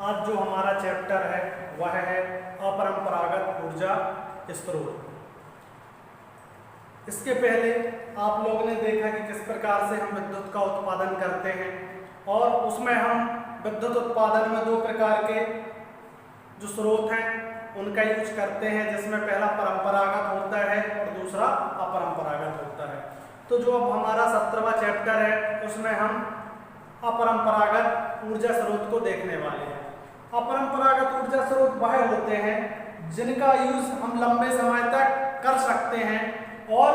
आज जो हमारा चैप्टर है वह है अपरंपरागत ऊर्जा स्रोत। इसके पहले आप लोगों ने देखा कि किस प्रकार से हम विद्युत का उत्पादन करते हैं और उसमें हम विद्युत उत्पादन में दो प्रकार के जो स्रोत हैं उनका यूज करते हैं, जिसमें पहला परंपरागत होता है और दूसरा अपरंपरागत होता है। तो जो अब हमारा 17वां चैप्टर है उसमें हम अपरंपरागत ऊर्जा स्रोत को देखने वाले हैं। अपरंपरागत ऊर्जा स्रोत वह होते हैं जिनका यूज हम लंबे समय तक कर सकते हैं और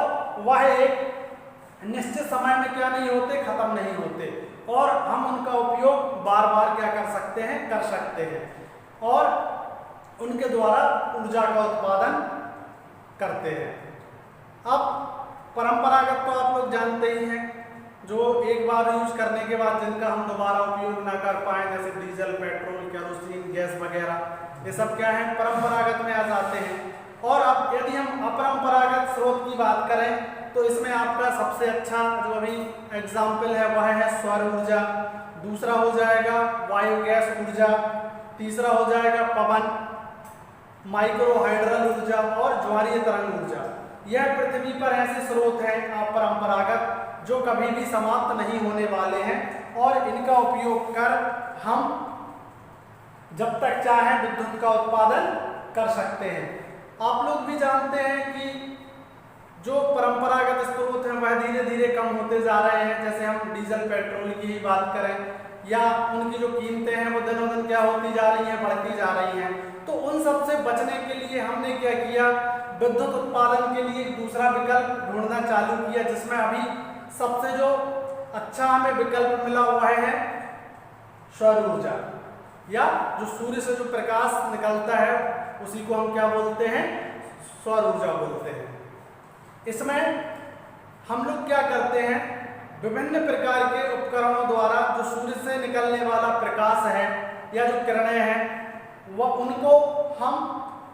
वह एक निश्चित समय में क्या नहीं होते, खत्म नहीं होते और हम उनका उपयोग बार बार क्या कर सकते हैं, कर सकते हैं और उनके द्वारा ऊर्जा का उत्पादन करते हैं। अब परंपरागत तो आप लोग जानते ही हैं, जो एक बार यूज करने के बाद जिनका हम दोबारा उपयोग ना कर पाए, जैसे डीजल, पेट्रोल, केरोसिन, गैस वगैरह, ये सब क्या है, परंपरागत में आ जाते हैं। और अब यदि हम अपरंपरागत स्रोत की बात करें तो इसमें आपका सबसे अच्छा जो अभी एग्जाम्पल है वह है सौर ऊर्जा, दूसरा हो जाएगा वायु गैस ऊर्जा, तीसरा हो जाएगा पवन, माइक्रो हाइड्रल ऊर्जा और ज्वारीय तरंग ऊर्जा। यह पृथ्वी पर ऐसे स्रोत हैं अपरंपरागत जो कभी भी समाप्त नहीं होने वाले हैं और इनका उपयोग कर हम जब तक चाहें विद्युत का उत्पादन कर सकते हैं। आप लोग भी जानते हैं कि जो परंपरागत स्रोत हैं वह धीरे धीरे कम होते जा रहे हैं। जैसे हम डीजल, पेट्रोल की ही बात करें या उनकी जो कीमतें हैं वो दिनों दिन क्या होती जा रही हैं, बढ़ती जा रही हैं। तो उन सब से बचने के लिए हमने क्या किया, विद्युत उत्पादन के लिए एक दूसरा विकल्प ढूंढना चालू किया, जिसमें अभी सबसे जो अच्छा हमें विकल्प मिला हुआ है सौर ऊर्जा, या जो सूर्य से जो प्रकाश निकलता है उसी को हम क्या बोलते हैं, सौर ऊर्जा बोलते हैं। इसमें हम लोग क्या करते हैं, विभिन्न प्रकार के उपकरणों द्वारा जो सूर्य से निकलने वाला प्रकाश है या जो किरणें हैं वह उनको हम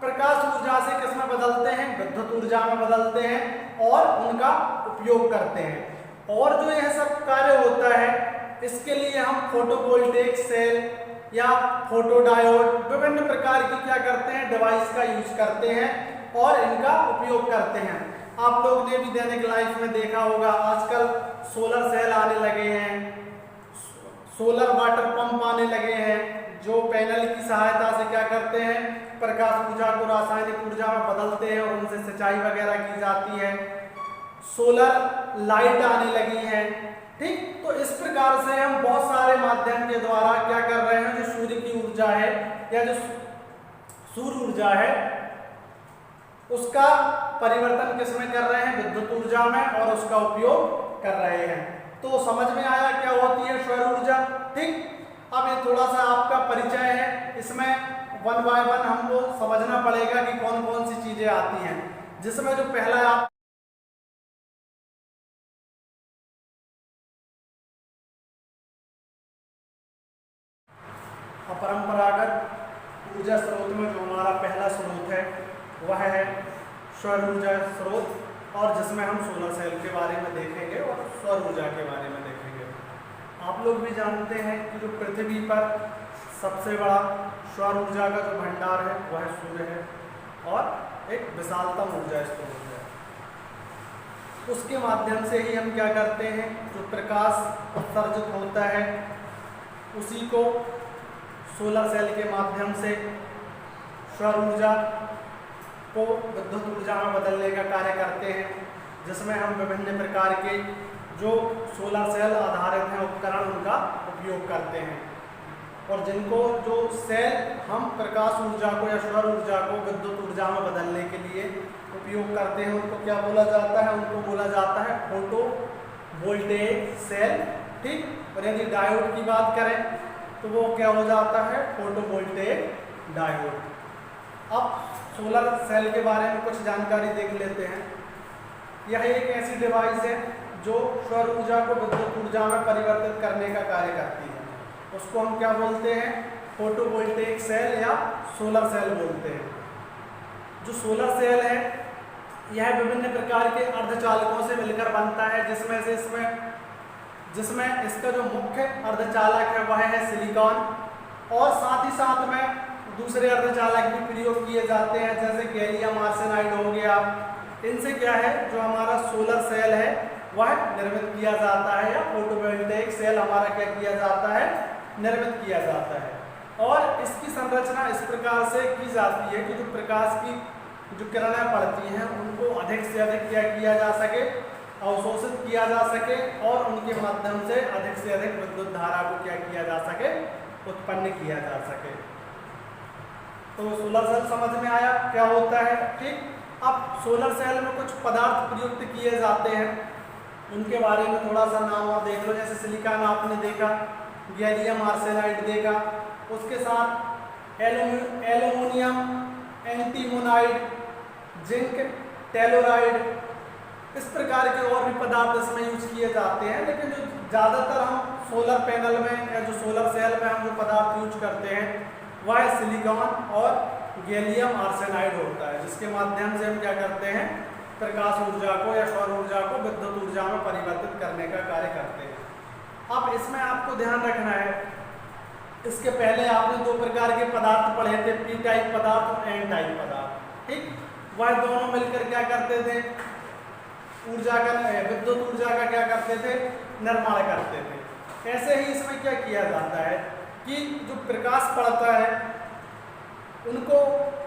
प्रकाश ऊर्जा से किसमें बदलते हैं, विद्युत ऊर्जा में बदलते हैं और उनका उपयोग करते हैं। और जो यह सब कार्य होता है इसके लिए हम फोटोवोल्टेइक सेल या फोटोडायोड विभिन्न प्रकार की क्या करते हैं, डिवाइस का यूज करते हैं और इनका उपयोग करते हैं। आप लोग ने भी दैनिक लाइफ में देखा होगा, आजकल सोलर सेल आने लगे हैं, सोलर वाटर पंप आने लगे हैं जो पैनल की सहायता से क्या करते हैं, प्रकाश ऊर्जा को रासायनिक ऊर्जा में बदलते हैं और उनसे सिंचाई वगैरह की जाती है। सोलर लाइट आने लगी है, ठीक। तो इस प्रकार से हम बहुत सारे माध्यम के द्वारा क्या कर रहे हैं, जो सूर्य की ऊर्जा है या जो सूर्य ऊर्जा है उसका परिवर्तन किसमें कर रहे हैं, विद्युत ऊर्जा में, और उसका उपयोग कर रहे हैं। तो समझ में आया क्या होती है सौर ऊर्जा, ठीक। अब ये थोड़ा सा आपका परिचय है, इसमें वन बाय वन हमको समझना पड़ेगा कि कौन कौन सी चीजें आती हैं, जिसमें जो पहला आप अपरंपरागत ऊर्जा स्रोत में जो हमारा पहला स्रोत है वह है सौर ऊर्जा स्रोत, और जिसमें हम सोलर सेल के बारे में देखेंगे और सौर ऊर्जा के बारे में देखेंगे। आप लोग भी जानते हैं कि जो पृथ्वी पर सबसे बड़ा सौर ऊर्जा का जो भंडार है वह सूर्य है और एक विशालतम ऊर्जा स्रोत है। उसके माध्यम से ही हम क्या करते हैं, जो प्रकाश उत्सर्जित होता है उसी को सोलर सेल के माध्यम से सौर ऊर्जा को विद्युत ऊर्जा में बदलने का कार्य करते हैं, जिसमें हम विभिन्न प्रकार के जो सोलर सेल आधारित हैं उपकरण उनका उपयोग करते हैं। और जिनको जो सेल हम प्रकाश ऊर्जा को या सौर ऊर्जा को विद्युत ऊर्जा में बदलने के लिए उपयोग करते हैं उनको क्या बोला जाता है, उनको बोला जाता है फोटोवोल्टेइक सेल, ठीक। और यदि डायोड की बात करें तो वो क्या हो जाता है, फोटोवोल्टेइक डायोड। अब सोलर सेल के बारे में कुछ जानकारी देख लेते हैं। यह एक ऐसी डिवाइस है जो सौर ऊर्जा को विद्युत ऊर्जा में परिवर्तित करने का कार्य करती है। उसको हम क्या बोलते हैं, फोटोवोल्टेइक सेल या सोलर सेल बोलते हैं। जो सोलर सेल है यह विभिन्न प्रकार के अर्धचालकों से मिलकर बनता है, जिसमें इसका जो मुख्य अर्धचालक है वह है सिलिकॉन, और साथ ही साथ में दूसरे अर्धचालक भी प्रयोग किए जाते हैं, जैसे गैलियम आर्सेनाइड हो गया। इनसे क्या है, जो हमारा सोलर सेल है वह निर्मित किया जाता है, या फोटोवोल्टेइक सेल हमारा क्या किया जाता है, निर्मित किया जाता है। और इसकी संरचना इस प्रकार से की जाती है कि जो प्रकाश की जो किरणें पड़ती हैं उनको अधिक से अधिक क्या किया जा सके, अवशोषित किया जा सके, और उनके माध्यम से अधिक विद्युत धारा को क्या किया जा सके, उत्पन्न किया जा सके। तो सोलर सेल समझ में आया क्या होता है, ठीक। अब सोलर सेल में कुछ पदार्थ प्रयुक्त किए जाते हैं, उनके बारे में थोड़ा सा नाम और देख लो। जैसे सिलिकॉन आपने देखा, गैलियम आर्सेनाइड देखा, उसके साथ एल्युमिनियम, एंटीमोनाइड, जिंक, टेलोराइड, इस प्रकार के और भी पदार्थ इसमें यूज किए जाते हैं। लेकिन जो ज़्यादातर हम सोलर पैनल में या जो सोलर सेल में हम जो पदार्थ यूज करते हैं वह सिलिकॉन और गैलियम आर्सेनाइड होता है, जिसके माध्यम से हम क्या करते हैं, प्रकाश ऊर्जा को या सौर ऊर्जा को विद्युत ऊर्जा में परिवर्तित करने का कार्य करते हैं। अब इसमें आपको ध्यान रखना है, इसके पहले आपने दो प्रकार के पदार्थ पढ़े थे, पी टाइप पदार्थ और एन टाइप पदार्थ, ठीक। वह दोनों मिलकर क्या करते थे, ऊर्जा का, विद्युत ऊर्जा का क्या करते थे, निर्माण करते थे। ऐसे ही इसमें क्या किया जाता है कि जो प्रकाश पड़ता है उनको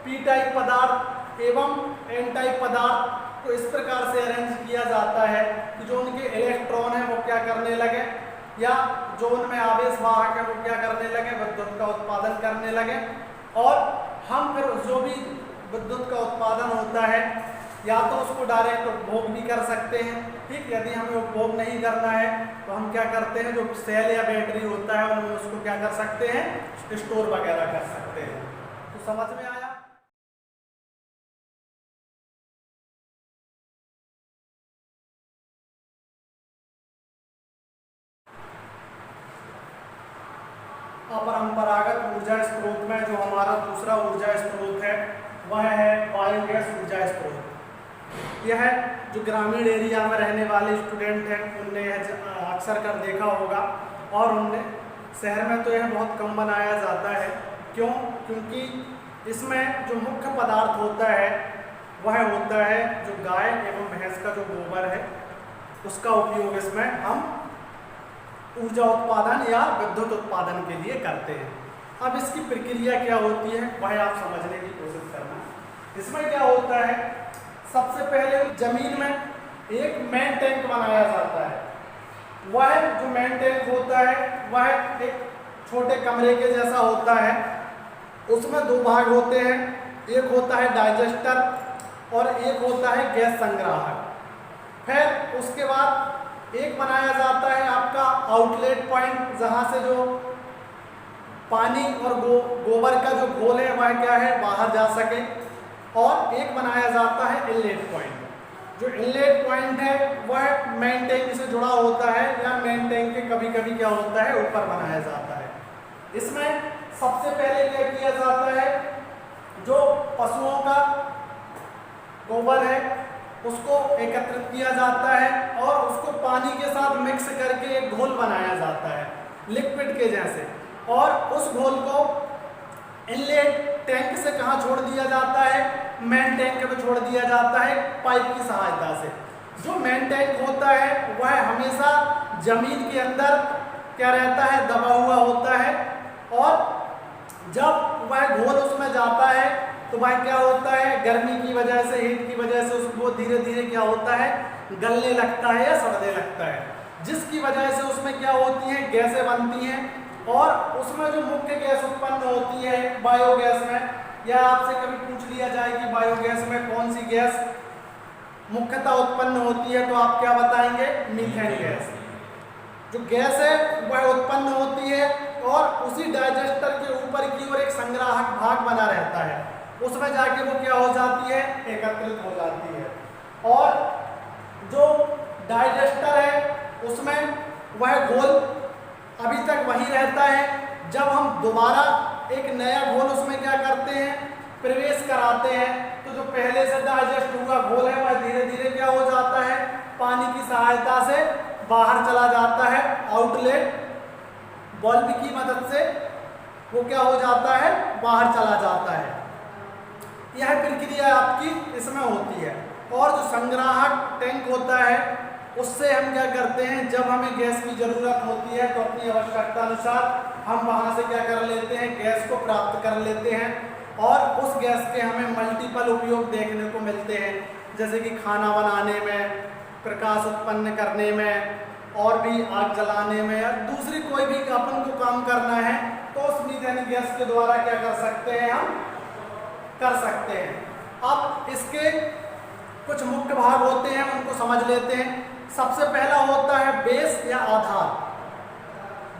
पी टाइप पदार्थ एवं एन टाइप पदार्थ को इस प्रकार से अरेंज किया जाता है कि जो उनके इलेक्ट्रॉन हैं वो क्या करने लगे, या जो उनमें आवेश वाहक है वो क्या करने लगे, विद्युत का उत्पादन करने लगे। और हम फिर जो भी विद्युत का उत्पादन होता है या तो उसको डायरेक्ट उपभोग भी कर सकते हैं, ठीक। यदि हमें उपभोग नहीं करना है तो हम क्या करते हैं, जो सेल या बैटरी होता है उनमें उसको क्या कर सकते हैं, स्टोर वगैरह कर सकते हैं। तो समझ में आया। अपरंपरागत ऊर्जा स्रोत में जो हमारा दूसरा ऊर्जा स्रोत है वह है बायोगैस ऊर्जा स्रोत। यह जो ग्रामीण एरिया में रहने वाले स्टूडेंट हैं उनने यह अक्सर कर देखा होगा, और उनने शहर में तो यह बहुत कम बनाया जाता है। क्यों? क्योंकि इसमें जो मुख्य पदार्थ होता है वह होता है जो गाय एवं भैंस का जो गोबर है उसका उपयोग इसमें हम ऊर्जा उत्पादन या विद्युत उत्पादन के लिए करते हैं। अब इसकी प्रक्रिया क्या होती है वह आप समझने की कोशिश करना। इसमें क्या होता है, सबसे पहले जमीन में एक मेन टैंक बनाया जाता है। वह जो मेन टैंक होता है वह एक छोटे कमरे के जैसा होता है। उसमें दो भाग होते हैं, एक होता है डाइजेस्टर और एक होता है गैस संग्राहक। फिर उसके बाद एक बनाया जाता है आपका आउटलेट पॉइंट, जहाँ से जो पानी और गोबर का जो घोल है वह क्या है, बाहर जा सके। और एक बनाया जाता है इनलेट पॉइंट। जो इनलेट पॉइंट है वह मेन टैंक से जुड़ा होता है, या मेन टैंक के कभी कभी क्या होता है ऊपर बनाया जाता है। इसमें सबसे पहले क्या किया जाता है, जो पशुओं का गोबर है उसको एकत्रित किया जाता है और उसको पानी के साथ मिक्स करके एक घोल बनाया जाता है लिक्विड के जैसे, और उस घोल को इनलेट टैंक से कहाँ छोड़ दिया जाता है, मेन टैंक में छोड़ दिया जाता है पाइप की सहायता से। जो मेन टैंक होता है वह हमेशा जमीन के अंदर क्या रहता है, दबा हुआ होता है, और जब वह घोल उसमें जाता है तो वह क्या होता है, गर्मी की वजह से, हीट की वजह से उसको धीरे धीरे क्या होता है, गलने लगता है या सड़ने लगता है, जिसकी वजह से उसमें क्या होती हैं, गैसें बनती हैं। और उसमें जो मुख्य गैस उत्पन्न होती है बायोगैस में, या आपसे कभी पूछ लिया जाए कि बायोगैस में कौन सी गैस मुख्यतः उत्पन्न होती है, तो आप क्या बताएंगे, मीथेन गैस। जो गैस है वह उत्पन्न होती है और उसी डाइजेस्टर के ऊपर की ओर एक संग्राहक भाग बना रहता है, उसमें जाके वो क्या हो जाती है, एकत्रित हो जाती है। और जो डाइजेस्टर है उसमें वह घोल अभी तक वही रहता है। जब हम दोबारा एक नया घोल उसमें क्या करते हैं, प्रवेश कराते हैं, तो जो पहले से डाइजेस्ट हुआ घोल है वह धीरे धीरे क्या हो जाता है, पानी की सहायता से बाहर चला जाता है आउटलेट वाल्व की मदद से, वो क्या हो जाता है, बाहर चला जाता है। यह प्रक्रिया आपकी इसमें होती है। और जो संग्राहक टैंक होता है उससे हम क्या करते हैं, जब हमें गैस की ज़रूरत होती है तो अपनी आवश्यकता अनुसार हम वहाँ से क्या कर लेते हैं, गैस को प्राप्त कर लेते हैं। और उस गैस के हमें मल्टीपल उपयोग देखने को मिलते हैं, जैसे कि खाना बनाने में, प्रकाश उत्पन्न करने में, और भी आग जलाने में, या दूसरी कोई भी अपन को काम करना है तो उस मीथेन गैस के द्वारा क्या कर सकते हैं, हम कर सकते हैं। अब इसके कुछ मुख्य भाग होते हैं, उनको समझ लेते हैं। सबसे पहला होता है बेस या आधार।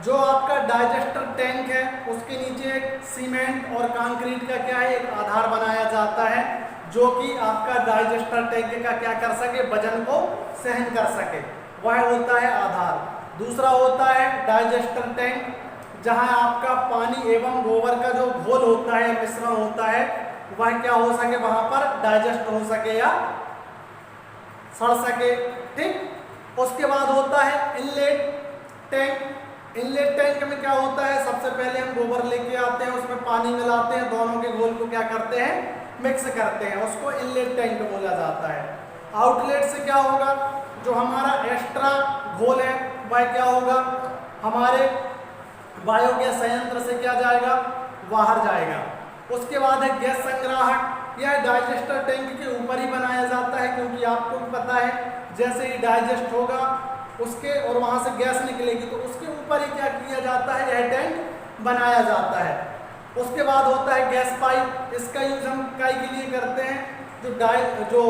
जो आपका डाइजेस्टर टैंक है उसके नीचे एक सीमेंट और कंक्रीट का क्या है, एक आधार बनाया जाता है, जो कि आपका डाइजेस्टर टैंक का क्या कर सके, वजन को सहन कर सके, वह होता है आधार। दूसरा होता है डाइजेस्टर टैंक, जहां आपका पानी एवं गोबर का जो घोल होता है, मिश्रण होता है, वह क्या हो सके, वहां पर डाइजेस्ट हो सके या सड़ सके। ठीक। उसके बाद होता है इनलेट टैंक। इनलेट टैंक में क्या होता है, सबसे पहले हम गोबर लेके आते हैं, उसमें पानी मिलाते हैं, दोनों के घोल को क्या करते हैं, मिक्स करते हैं, उसको इनलेट टैंक बोला जाता है। आउटलेट से क्या होगा, जो हमारा एक्स्ट्रा घोल है वह क्या होगा, हमारे बायोगैस संयंत्र से क्या जाएगा, बाहर जाएगा। उसके बाद है गैस संग्राहक। यह डाइजेस्टर टैंक के ऊपर ही बनाया जाता है, क्योंकि आपको भी पता है जैसे ही डाइजेस्ट होगा उसके और वहाँ से गैस निकलेगी तो उसके ऊपर ही क्या किया जाता है, यह टैंक बनाया जाता है। उसके बाद होता है गैस पाइप। इसका यूज हम काय के लिए करते हैं, जो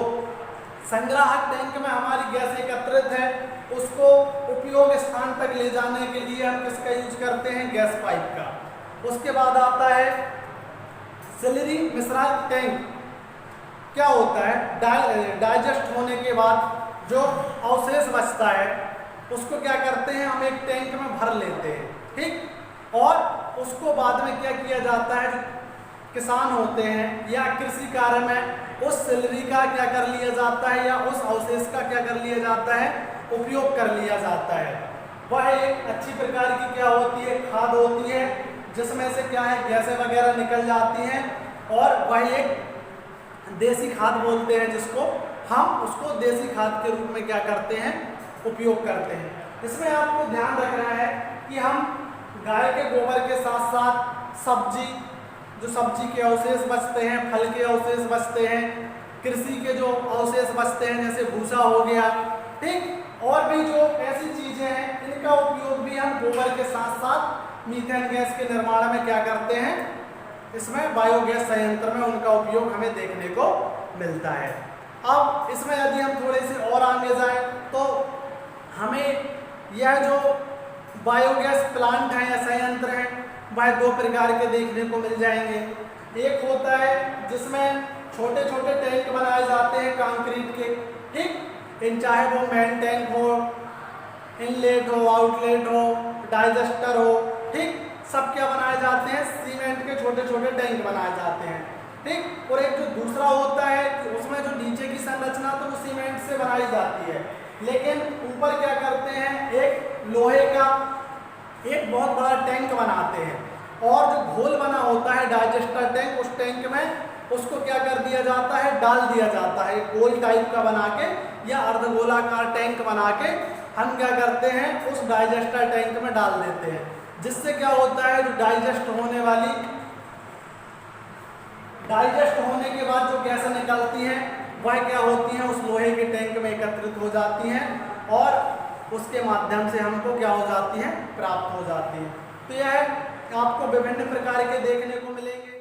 संग्राहक टैंक में हमारी गैस एकत्रित है उसको उपयोग स्थान तक ले जाने के लिए हम किसका यूज करते हैं, गैस पाइप का। उसके बाद आता है स्लरी मिश्रण टैंक। क्या होता है, डाइजेस्ट होने के बाद जो अवशेष बचता है उसको क्या करते हैं, हम एक टैंक में भर लेते हैं। ठीक। और उसको बाद में क्या किया जाता है, किसान होते हैं या कृषि कार्य में उस स्लरी का क्या कर लिया जाता है, या उस अवशेष का क्या कर लिया जाता है, उपयोग कर लिया जाता है। वह एक अच्छी प्रकार की क्या होती है, खाद होती है, जिसमें से क्या है, गैसें वगैरह निकल जाती हैं, और वह एक देसी खाद बोलते हैं, जिसको हम उसको देसी खाद के रूप में क्या करते हैं, उपयोग करते हैं। इसमें आपको ध्यान रखना है कि हम गाय के गोबर के साथ साथ जो सब्जी के अवशेष बचते हैं, फल के अवशेष बचते हैं, कृषि के जो अवशेष बचते हैं जैसे भूसा हो गया, ठीक, और भी जो ऐसी चीजें हैं इनका उपयोग भी हम गोबर के साथ साथ मीथेन गैस के निर्माण में क्या करते हैं, इसमें बायोगैस संयंत्र में उनका उपयोग हमें देखने को मिलता है। अब इसमें यदि हम थोड़े से और आगे जाएं तो हमें यह जो बायोगैस प्लांट है या संयंत्र है वह दो प्रकार के देखने को मिल जाएंगे। एक होता है जिसमें छोटे छोटे टैंक बनाए जाते हैं कंक्रीट के, ठीक, इन चाहे वो मेन टैंक हो, इनलेट हो, आउटलेट हो, डाइजेस्टर हो, ठीक, सब क्या बनाए जाते हैं, सीमेंट के छोटे छोटे टैंक बनाए जाते हैं। ठीक। और एक जो दूसरा होता है कि उसमें जो नीचे की संरचना तो वो सीमेंट से बनाई जाती है, लेकिन ऊपर क्या करते हैं, एक लोहे का एक बहुत बड़ा टैंक बनाते हैं, और जो घोल बना होता है डाइजेस्टर टैंक, उस टैंक में उसको क्या कर दिया जाता है, डाल दिया जाता है, गोल टाइप का बना के या अर्धगोलाकार टैंक बना के हम क्या करते हैं, उस डाइजेस्टर टैंक में डाल देते हैं, जिससे क्या होता है, जो डाइजेस्ट होने के बाद जो गैसें निकलती हैं वह क्या होती हैं, उस लोहे के टैंक में एकत्रित हो जाती हैं और उसके माध्यम से हमको क्या हो जाती हैं, प्राप्त हो जाती हैं। तो यह आपको विभिन्न प्रकार के देखने को मिलेंगे।